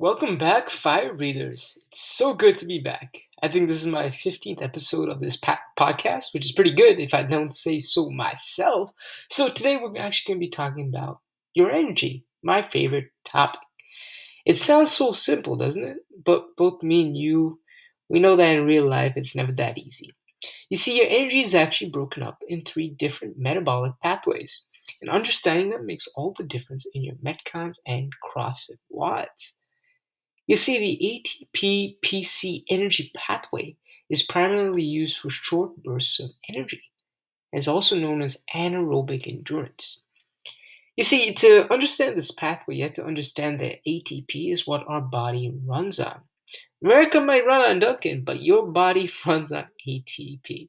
Welcome back, fire breathers. It's so good to be back. I think this is my 15th episode of this podcast, which is pretty good if I don't say so myself. So today we're actually going to be talking about your energy, my favorite topic. It sounds so simple, doesn't it? But both me and you, we know that in real life it's never that easy. You see, your energy is actually broken up in three different metabolic pathways, and understanding them makes all the difference in your metcons and CrossFit watts. You see, the ATP-PC energy pathway is primarily used for short bursts of energy and is also known as anaerobic endurance. You see, to understand this pathway, you have to understand that ATP is what our body runs on. America might run on Dunkin', but your body runs on ATP.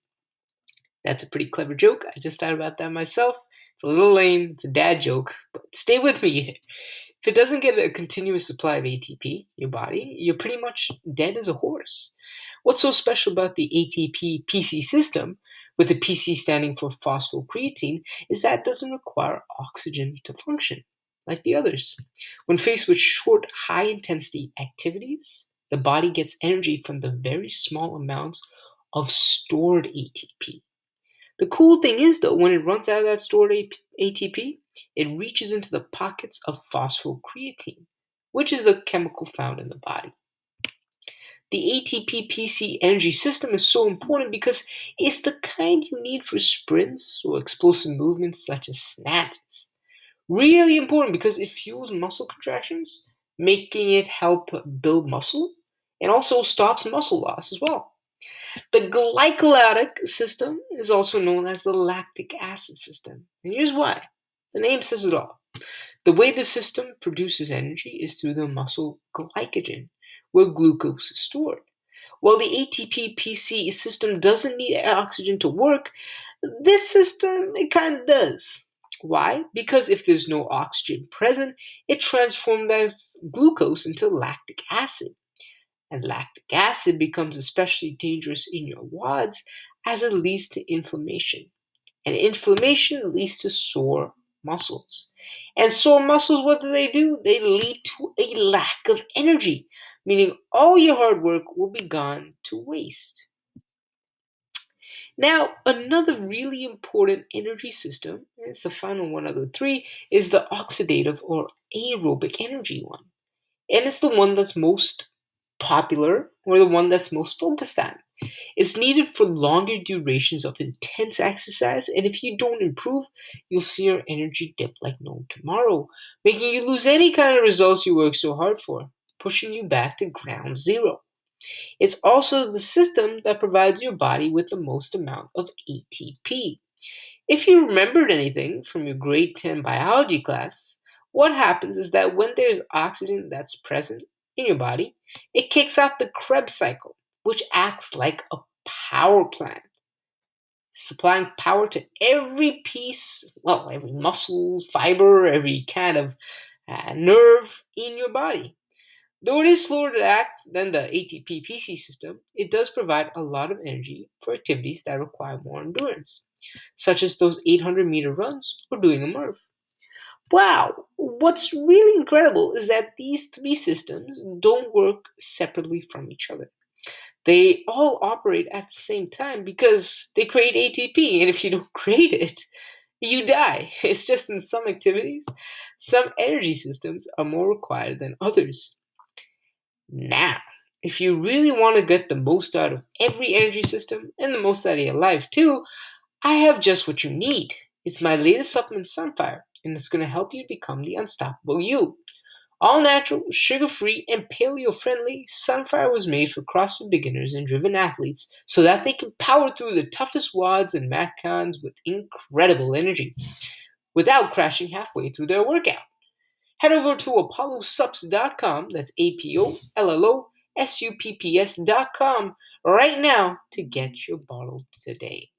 That's a pretty clever joke. I just thought about that myself. It's a little lame. It's a dad joke, but stay with me. If it doesn't get a continuous supply of ATP, your body, you're pretty much dead as a horse. What's so special about the ATP PC system, with the PC standing for phosphocreatine, is that it doesn't require oxygen to function like the others. When faced with short, high intensity activities, the body gets energy from the very small amounts of stored ATP. The cool thing is, though, when it runs out of that stored ATP, it reaches into the pockets of phosphocreatine, which is the chemical found in the body. The ATP-PC energy system is so important because it's the kind you need for sprints or explosive movements such as snatches. Really important because it fuels muscle contractions, making it help build muscle, and also stops muscle loss as well. The glycolytic system is also known as the lactic acid system. And here's why. The name says it all. The way the system produces energy is through the muscle glycogen, where glucose is stored. While the ATP-PC system doesn't need oxygen to work, this system, it kind of does. Why? Because if there's no oxygen present, it transforms that glucose into lactic acid. And lactic acid becomes especially dangerous in your wads as it leads to inflammation. And inflammation leads to sore muscles. And sore muscles, what do? They lead to a lack of energy, meaning all your hard work will be gone to waste. Now, another really important energy system, and it's the final one of the three, is the oxidative or aerobic energy one. And it's the one that's most popular or the one that's most focused on. It's needed for longer durations of intense exercise, and if you don't improve, you'll see your energy dip like no tomorrow, making you lose any kind of results you work so hard for, pushing you back to ground zero. It's also the system that provides your body with the most amount of ATP. If you remembered anything from your grade 10 biology class, what happens is that when there's oxygen that's present in your body, it kicks off the Krebs cycle, which acts like a power plant, supplying power to every piece, well, every muscle, fiber, every kind of nerve in your body. Though it is slower to act than the ATP-PC system, it does provide a lot of energy for activities that require more endurance, such as those 800-meter runs or doing a Murph. Wow! What's really incredible is that these three systems don't work separately from each other. They all operate at the same time because they create ATP, and if you don't create it, you die. It's just in some activities, some energy systems are more required than others. Now, if you really want to get the most out of every energy system and the most out of your life too, I have just what you need. It's my latest supplement, Sunfire, and it's going to help you become the unstoppable you. All natural, sugar free, and paleo friendly, Sunfire was made for CrossFit beginners and driven athletes so that they can power through the toughest wads and metcons with incredible energy without crashing halfway through their workout. Head over to ApolloSups.com, that's APOLLOSUPPS.com, right now to get your bottle today.